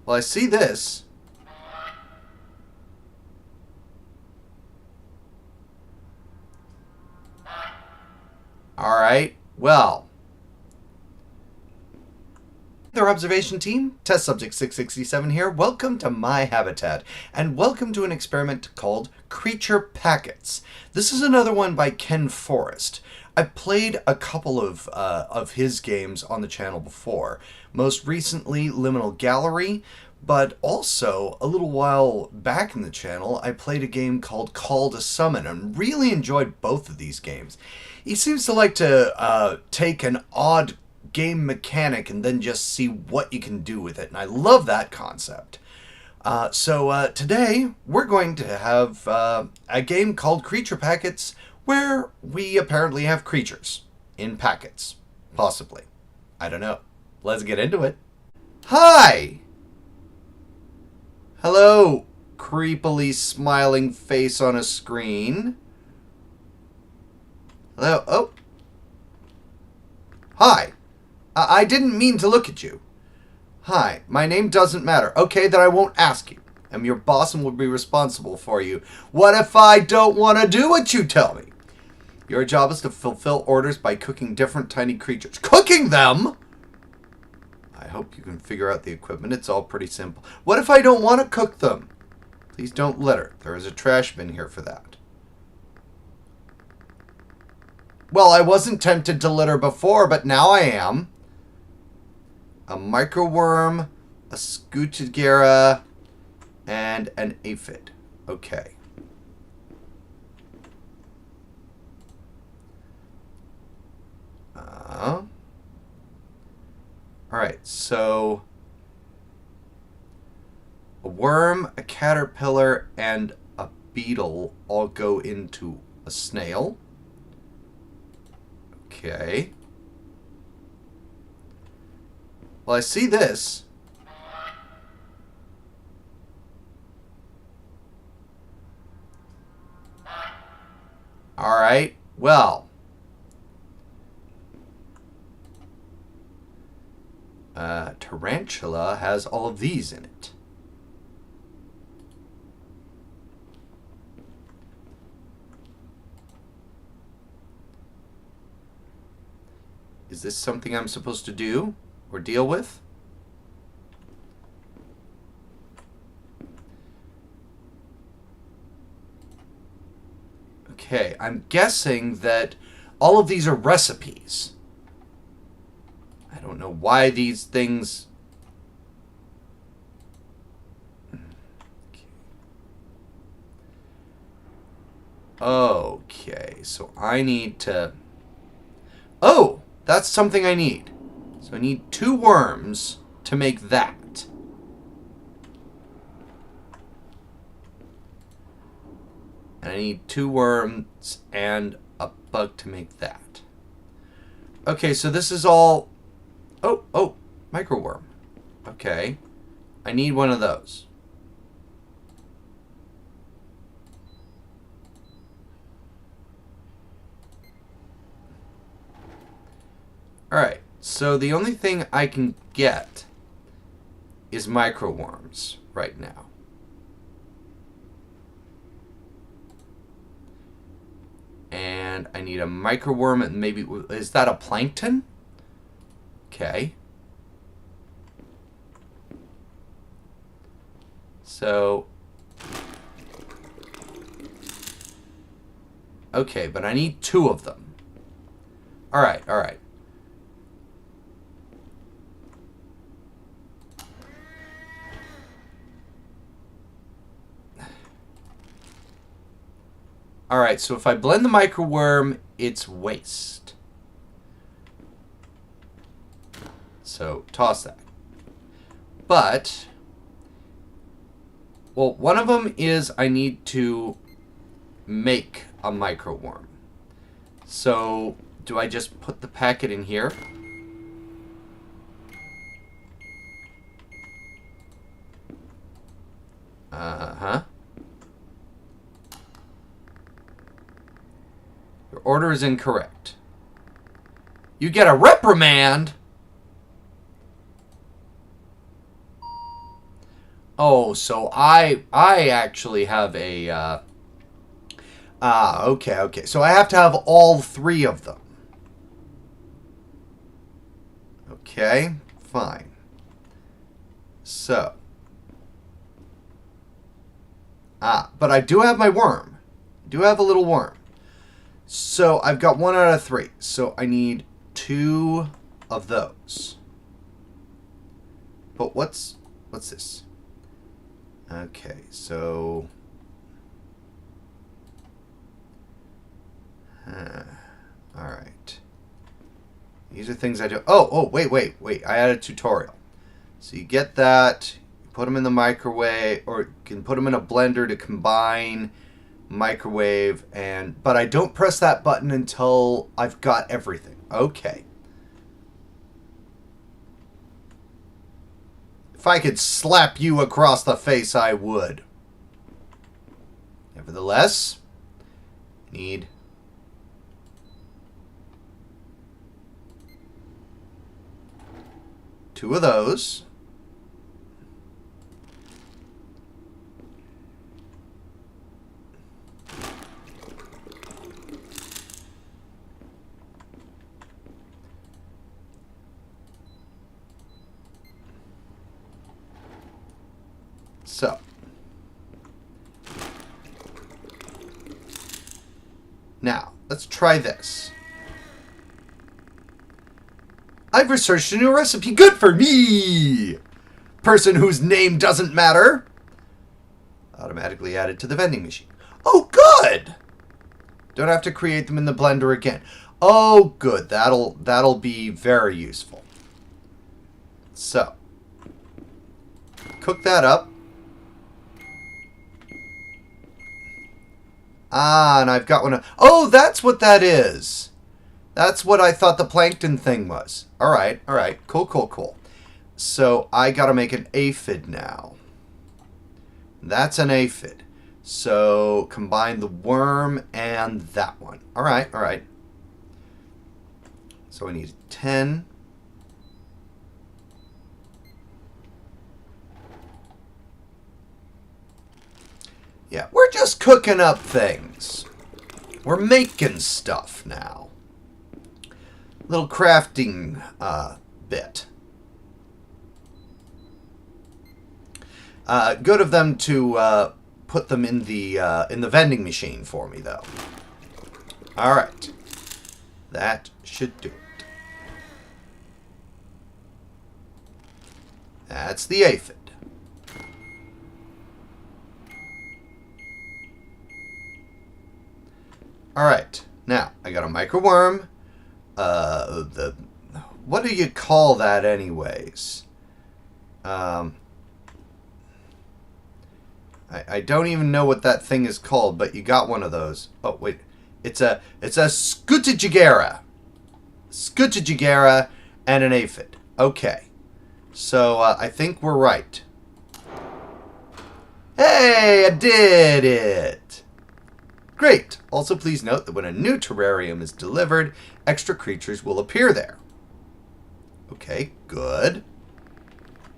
Well, I see this. Alright, well. Their observation team, Test Subject 667 here. Welcome to my habitat, and welcome to an experiment called Creature Packets. This is another one by Ken Forrest. I've played a couple of his games on the channel before. Most recently, Liminal Gallery, but also a little while back in the channel, I played a game called Call to Summon and really enjoyed both of these games. He seems to like to take an odd game mechanic and then just see what you can do with it, and I love that concept. So today we're going to have a game called Creature Packets, where we apparently have creatures in packets, possibly. I don't know. Let's get into it. Hi! Hello, creepily smiling face on a screen. Hello. Oh. Hi. I didn't mean to look at you. Hi. My name doesn't matter. Okay, then I won't ask you. I'm your boss and will be responsible for you. What if I don't want to do what you tell me? Your job is to fulfill orders by cooking different tiny creatures. Cooking them? I hope you can figure out the equipment. It's all pretty simple. What if I don't want to cook them? Please don't litter. There is a trash bin here for that. Well, I wasn't tempted to litter before, but now I am. A microworm, a scutagera, and an aphid. Okay. Alright, so a worm, a caterpillar, and a beetle all go into a snail. Okay. Well, I see this. Alright, well. Tarantula has all of these in it. Is this something I'm supposed to do or deal with? Okay, I'm guessing that all of these are recipes. I don't know why these things... Okay, so I need to... Oh! That's something I need. So I need 2 worms to make that. And I need 2 worms and a bug to make that. Okay, so this is all... Oh, microworm. Okay. I need one of those. Alright, so the only thing I can get is microworms right now. And I need a microworm and maybe... Is that a plankton? Okay. So... Okay, but I need 2 of them. Alright. Alright, so if I blend the microworm, it's waste. So, toss that. But, well, one of them is I need to make a microworm. So, do I just put the packet in here? Uh-huh. Your order is incorrect. You get a reprimand! Oh, so I actually have a okay, okay. So I have to have all three of them. Okay, fine. So but I do have my worm. I do have a little worm. So I've got 1 out of 3. So I need 2 of those. But what's this? Okay, so all right. These are things I do. Oh, wait. I had a tutorial. So you get that, you put them in the microwave, or you can put them in a blender to combine, microwave, but I don't press that button until I've got everything. Okay. If I could slap you across the face, I would. Nevertheless, I need two of those. So, now, let's try this. I've researched a new recipe. Good for me! Person whose name doesn't matter. Automatically added to the vending machine. Oh, good! Don't have to create them in the blender again. Oh, good. That'll be very useful. So, cook that up. And I've got one. Oh, that's what that is. That's what I thought the plankton thing was. All right. Cool. So I got to make an aphid now. That's an aphid. So combine the worm and that one. All right. So I need 10. Yeah, we're just cooking up things. We're making stuff now. Little crafting bit. Good of them to put them in the vending machine for me, though. All right, that should do it. That's the aphid. Alright, now, I got a microworm. What do you call that anyways? I don't even know what that thing is called, but you got one of those. Oh, wait. It's a Scutijigera. Scutijigera and an aphid. Okay. So, I think we're right. Hey, I did it! Great! Also, please note that when a new terrarium is delivered, extra creatures will appear there. Okay, good.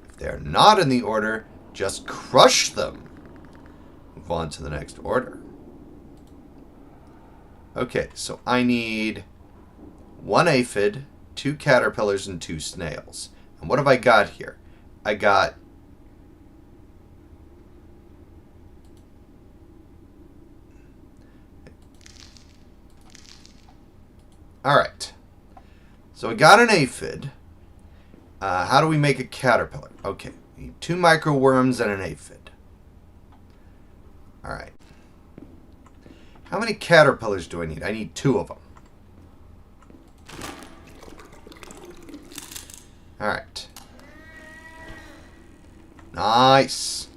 If they're not in the order, just crush them. Move on to the next order. Okay, so I need 1 aphid, 2 caterpillars, and 2 snails. And what have I got here? I got... Alright. So I got an aphid. How do we make a caterpillar? Okay, we need 2 microworms and an aphid. Alright. How many caterpillars do I need? I need 2 of them. Alright. Nice.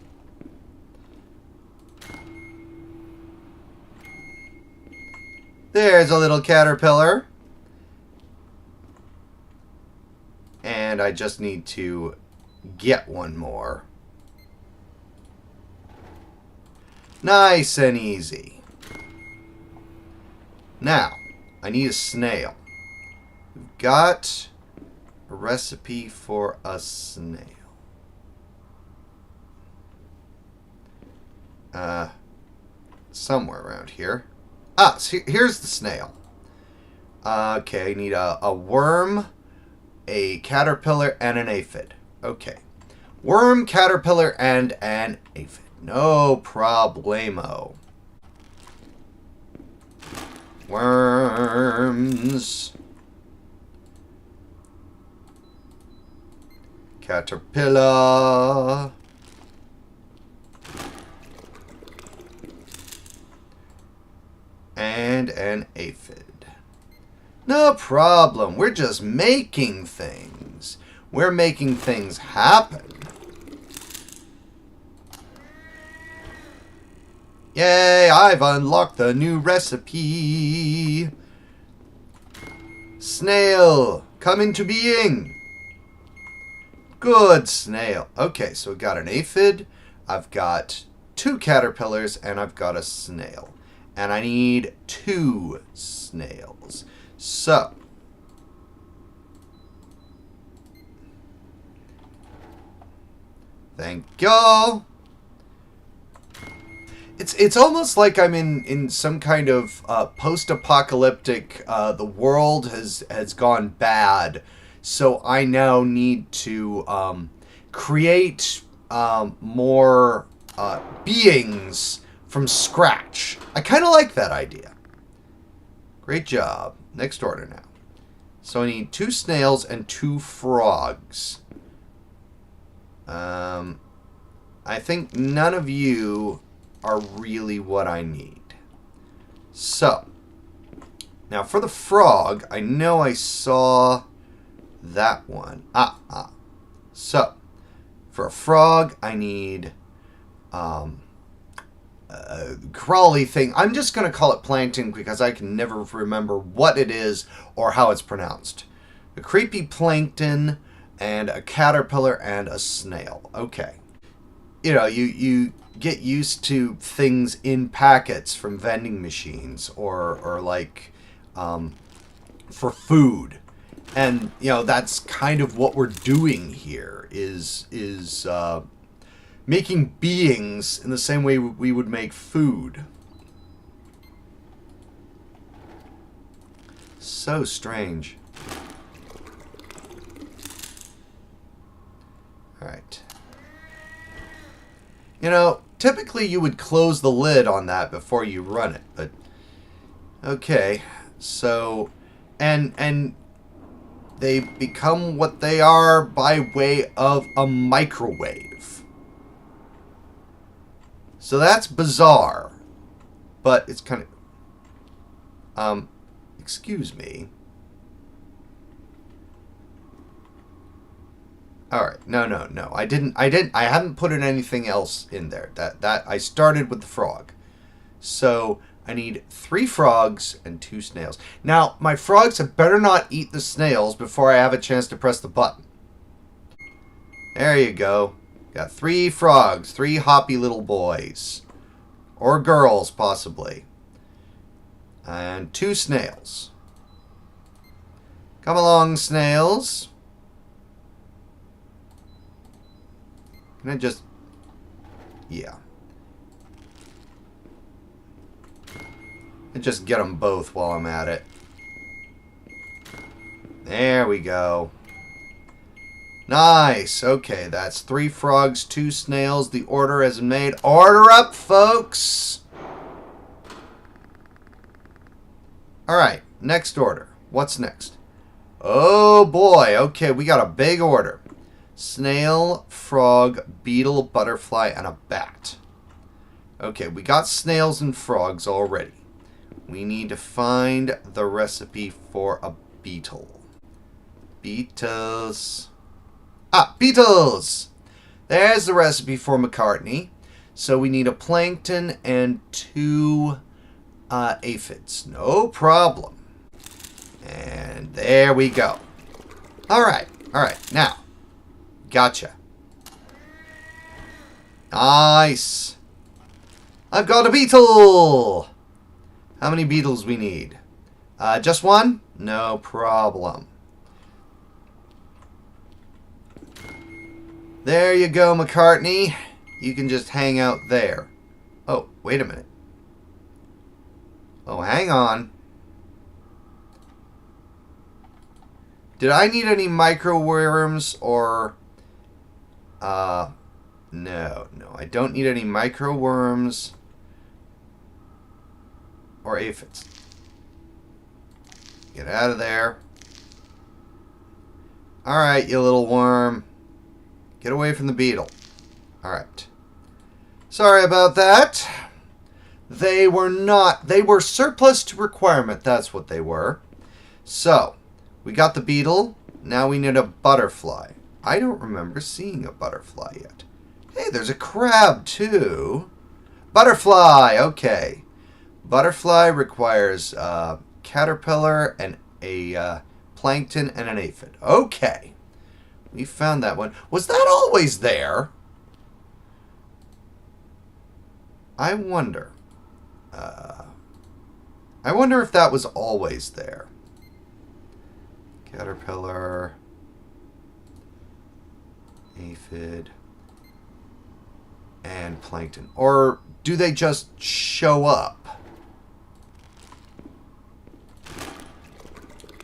There's a little caterpillar. And I just need to get one more. Nice and easy. Now, I need a snail. We've got a recipe for a snail. Somewhere around here. Ah, so here's the snail. Okay, I need a worm, a caterpillar, and an aphid. Okay. Worm, caterpillar, and an aphid. No problemo. Worms. Caterpillar. And an aphid. No problem. We're just making things. We're making things happen. Yay, I've unlocked the new recipe. Snail, come into being. Good snail. Okay, so we've got an aphid, I've got 2 caterpillars, and I've got a snail. And I need 2 snails. So, thank y'all. It's almost like I'm in some kind of post-apocalyptic. The world has gone bad, so I now need to create more beings from scratch. I kind of like that idea. Great job. Next order now. So I need 2 snails and 2 frogs. I think none of you are really what I need. So, now for the frog, I know I saw that one. So, for a frog, I need a crawly thing. I'm just going to call it plankton because I can never remember what it is or how it's pronounced. A creepy plankton and a caterpillar and a snail. Okay. You know, you get used to things in packets from vending machines or like for food. And, you know, that's kind of what we're doing here is making beings in the same way we would make food. So strange. Alright. You know, typically you would close the lid on that before you run it, but okay. So, and they become what they are by way of a microwave. So that's bizarre, but it's kind of, excuse me. All right, no. I hadn't put in anything else in there. That I started with the frog. So I need 3 frogs and 2 snails. Now, my frogs had better not eat the snails before I have a chance to press the button. There you go. Got 3 frogs, 3 hoppy little boys. Or girls, possibly. And 2 snails. Come along, snails. Can I just... yeah. And just get them both while I'm at it. There we go. Nice. Okay, that's 3 frogs, 2 snails. The order has been made. Order up, folks! Alright, next order. What's next? Oh boy, okay, we got a big order. Snail, frog, beetle, butterfly, and a bat. Okay, we got snails and frogs already. We need to find the recipe for a beetle. Beetles. Ah, beetles! There's the recipe for McCartney. So we need a plankton and 2 aphids. No problem. And there we go. Alright, now. Gotcha. Nice. I've got a beetle! How many beetles we need? Just 1? No problem. There you go, McCartney. You can just hang out there. wait a minute. Oh, hang on. Did I need any micro worms or... no, I don't need any micro worms or aphids. Get out of there. Alright, you little worm. Get away from the beetle. Alright. Sorry about that. They were surplus to requirement. That's what they were. So, we got the beetle. Now we need a butterfly. I don't remember seeing a butterfly yet. Hey, there's a crab too. Butterfly, okay. Butterfly requires caterpillar and a plankton and an aphid. Okay. We found that one. Was that always there? I wonder. I wonder if that was always there. Caterpillar, aphid, and plankton. Or do they just show up?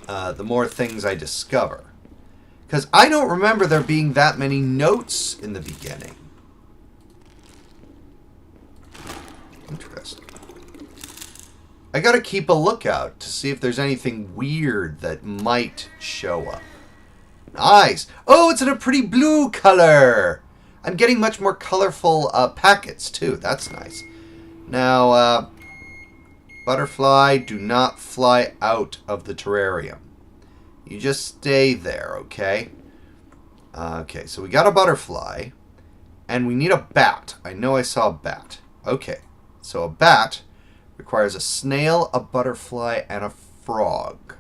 The more things I discover. Because I don't remember there being that many notes in the beginning. Interesting. I gotta keep a lookout to see if there's anything weird that might show up. Nice! Oh, it's in a pretty blue color! I'm getting much more colorful packets, too. That's nice. Now, butterfly, do not fly out of the terrarium. You just stay there, okay? Okay, so we got a butterfly. And we need a bat. I know I saw a bat. Okay, so a bat requires a snail, a butterfly, and a frog.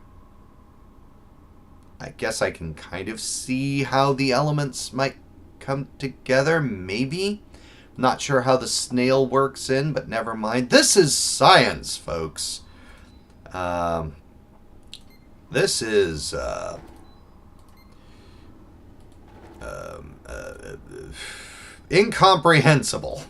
I guess I can kind of see how the elements might come together, maybe. Not sure how the snail works in, but never mind. This is science, folks. This is incomprehensible.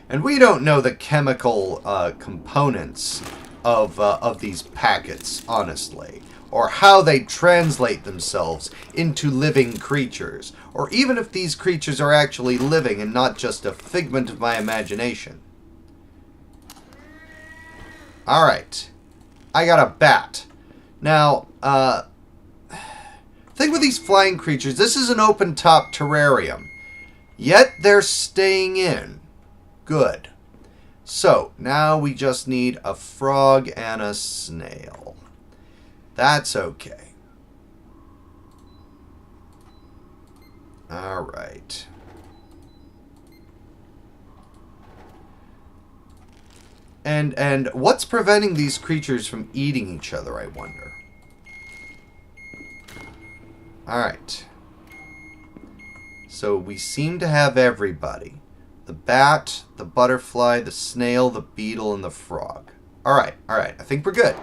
And we don't know the chemical components of these packets, honestly. Or how they translate themselves into living creatures. Or even if these creatures are actually living and not just a figment of my imagination. Alright. I got a bat. Now, thing with these flying creatures, this is an open-top terrarium. Yet they're staying in. Good. So, now we just need a frog and a snail. That's okay. Alright. And what's preventing these creatures from eating each other, I wonder? Alright. So we seem to have everybody. The bat, the butterfly, the snail, the beetle, and the frog. Alright, alright. I think we're good.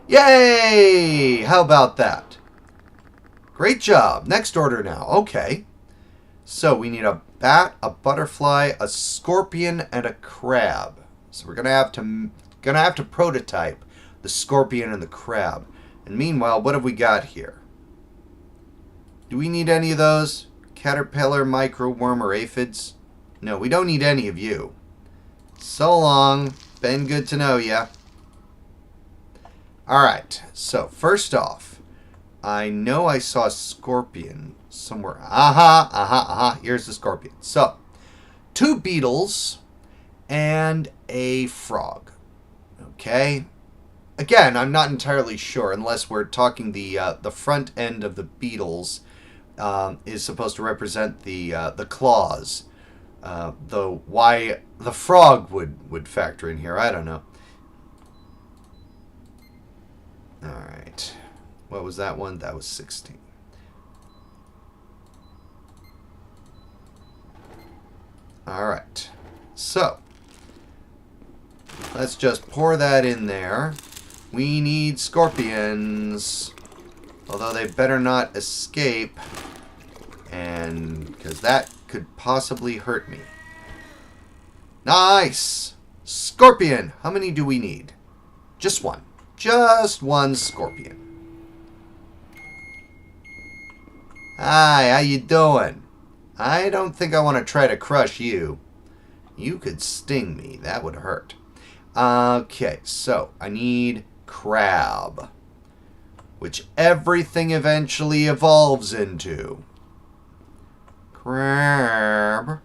Yay! How about that? Great job. Next order now. Okay. So we need a bat, a butterfly, a scorpion, and a crab. So we're gonna have to prototype the scorpion and the crab. And meanwhile, what have we got here? Do we need any of those? Caterpillar, microworm, or aphids? No, we don't need any of you. So long. Been good to know ya. Alright, so first off, I know I saw a scorpion somewhere. Here's the scorpion. So, 2 beetles and a frog. Okay? Again, I'm not entirely sure, unless we're talking the front end of the beetles is supposed to represent the claws. Why the frog would factor in here, I don't know. Alright. What was that one? That was 16. Alright. So, let's just pour that in there. We need scorpions. Although they better not escape. And because that could possibly hurt me. Nice. Scorpion. How many do we need? Just one. Just one scorpion. Hi, how you doing? I don't think I want to try to crush you. You could sting me. That would hurt. Okay, so I need crab, which everything eventually evolves into. Crab.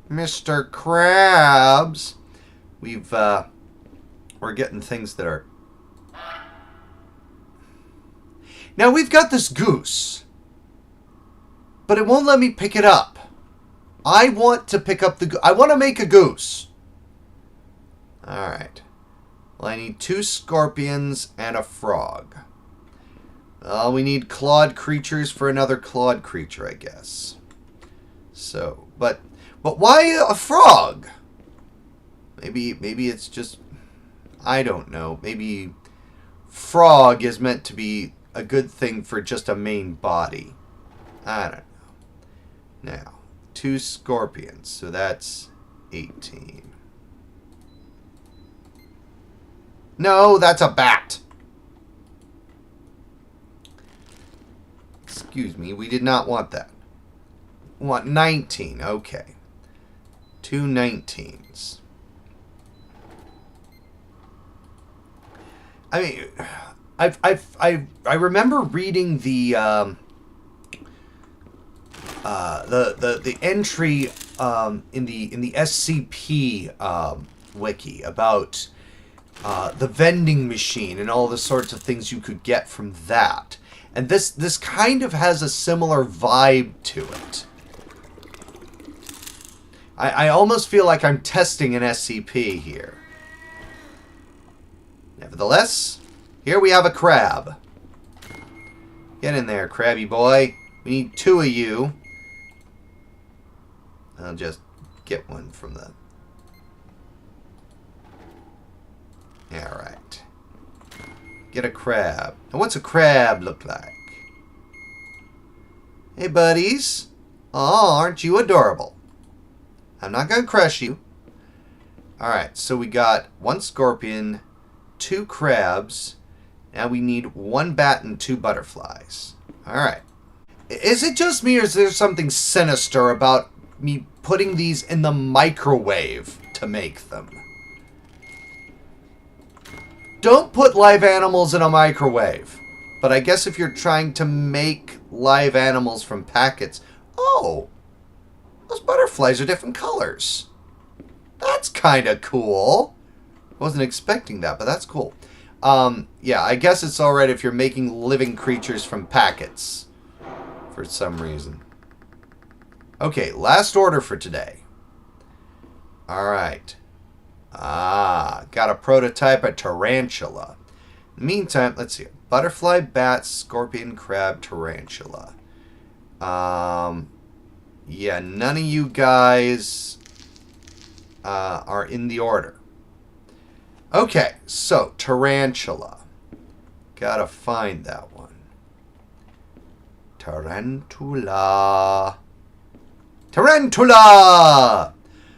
Mr. Krabs. We're getting things that are... Now we've got this goose, but it won't let me pick it up. I want to pick up the goose. I want to make a goose. Alright. Well, I need 2 scorpions and a frog. Well, we need clawed creatures for another clawed creature, I guess. So, but why a frog? Maybe it's just... I don't know. Maybe frog is meant to be a good thing for just a main body. I don't know. Now, 2 scorpions. So that's 18. No, that's a bat. Excuse me. We did not want that. We want 19. Okay. 2 19s. I mean, I remember reading the entry in the SCP wiki about the vending machine and all the sorts of things you could get from that, and this kind of has a similar vibe to it. I almost feel like I'm testing an SCP here. Nevertheless, here we have a crab. Get in there, crabby boy. We need 2 of you. I'll just get one from the... Alright. Get a crab. Now what's a crab look like? Hey, buddies. Oh, aren't you adorable? I'm not going to crush you. Alright, so we got 1 scorpion, 2 crabs. Now we need 1 bat and 2 butterflies. Alright. Is it just me, or is there something sinister about me putting these in the microwave to make them? Don't put live animals in a microwave. But I guess if you're trying to make live animals from packets... Oh! Those butterflies are different colors. That's kind of cool. Wasn't expecting that, but that's cool. Yeah, I guess it's alright if you're making living creatures from packets. For some reason. Okay, last order for today. Alright. Got a prototype, a tarantula. In the meantime, let's see. Butterfly, bat, scorpion, crab, tarantula. Yeah, none of you guys are in the order. Okay, so tarantula. Gotta find that one. Tarantula. Tarantula!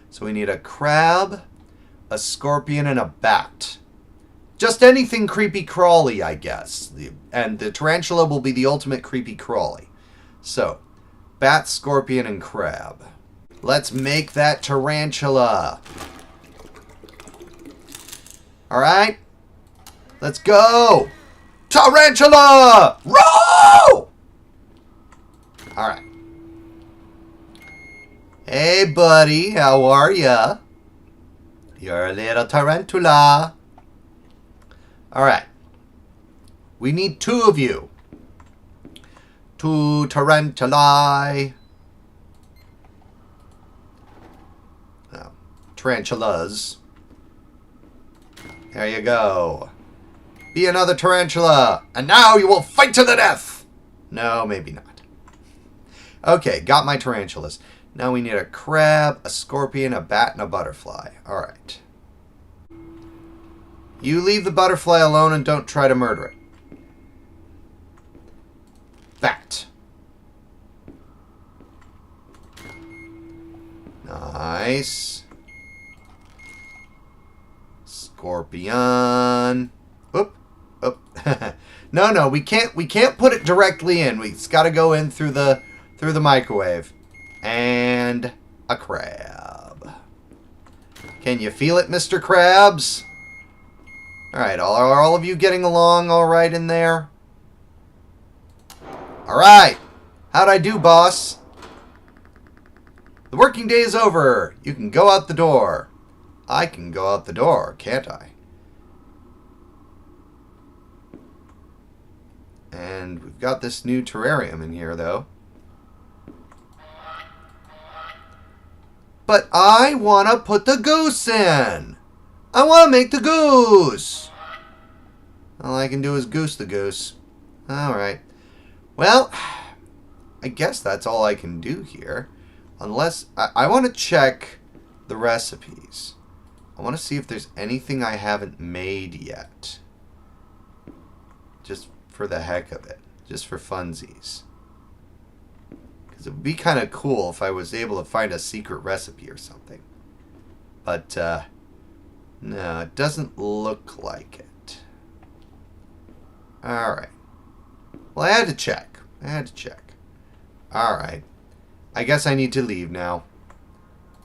So we need a crab, a scorpion, and a bat. Just anything creepy crawly, I guess. And the tarantula will be the ultimate creepy crawly. So, bat, scorpion, and crab. Let's make that tarantula. Alright? Let's go! Tarantula! Row! Alright. Hey, buddy. How are ya? You're a little tarantula. Alright. We need 2 of you. 2 tarantulae. Oh, tarantulas. There you go. Be another tarantula. And now you will fight to the death. No, maybe not. Okay, got my tarantulas. Now we need a crab, a scorpion, a bat, and a butterfly. Alright. You leave the butterfly alone and don't try to murder it. Bat. Nice. Scorpion. Oop. Oop. No, we can't put it directly in. It's got to go in through the microwave. And a crab. Can you feel it, Mr. Krabs? All right, are all of you getting along all right in there? All right. How'd I do, boss? The working day is over. You can go out the door. I can go out the door, can't I? And we've got this new terrarium in here, though. But I want to put the goose in. I want to make the goose. All I can do is goose the goose. All right. Well, I guess that's all I can do here. Unless, I want to check the recipes. I want to see if there's anything I haven't made yet. Just for the heck of it. Just for funsies. Because it would be kind of cool if I was able to find a secret recipe or something. But, no, it doesn't look like it. Alright. Well, I had to check. Alright. I guess I need to leave now.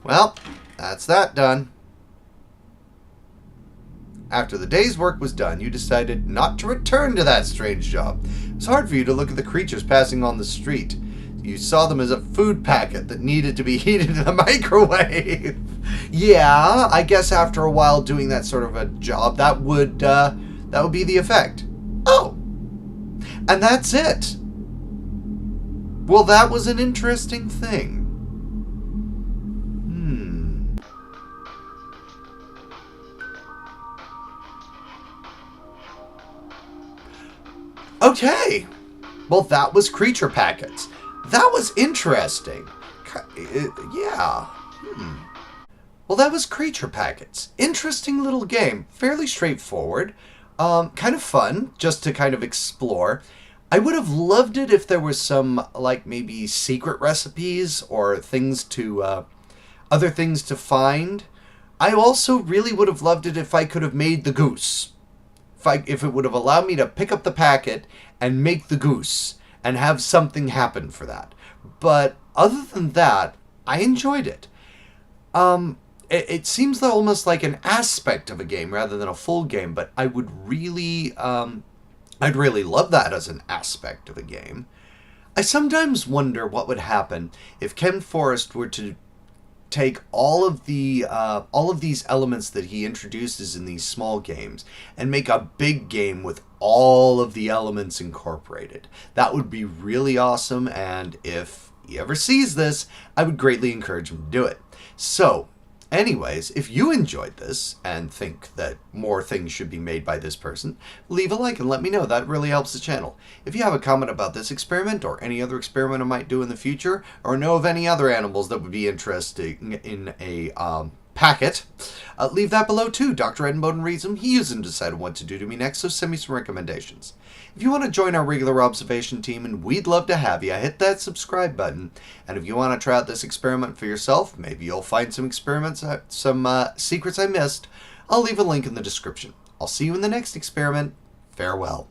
Well, that's that done. After the day's work was done, you decided not to return to that strange job. It was hard for you to look at the creatures passing on the street. You saw them as a food packet that needed to be heated in the microwave. Yeah, I guess after a while doing that sort of a job, that would be the effect. Oh, and that's it. Well, that was an interesting thing. Okay. Well, that was creature packets. That was interesting. Yeah. Well, that was creature packets. Interesting little game. Fairly straightforward. Kind of fun, just to kind of explore. I would have loved it if there was some, like, maybe secret recipes or things to, other things to find. I also really would have loved it if I could have made the goose. If it would have allowed me to pick up the packet and make the goose and have something happen for that. But other than that, I enjoyed it. It seems almost like an aspect of a game rather than a full game, but I would really, I'd really love that as an aspect of a game. I sometimes wonder what would happen if Ken Forrest were to take all of these elements that he introduces in these small games and make a big game with all of the elements incorporated. That would be really awesome, and if he ever sees this, I would greatly encourage him to do it. So, anyways, if you enjoyed this and think that more things should be made by this person, leave a like and let me know. That really helps the channel. If you have a comment about this experiment or any other experiment I might do in the future, or know of any other animals that would be interesting in a packet, leave that below too. Dr. Eddenboden reads them. He uses them to decide what to do to me next, so send me some recommendations. If you want to join our regular observation team, and we'd love to have you, hit that subscribe button. And if you want to try out this experiment for yourself, maybe you'll find some experiments, some secrets I missed, I'll leave a link in the description. I'll see you in the next experiment. Farewell.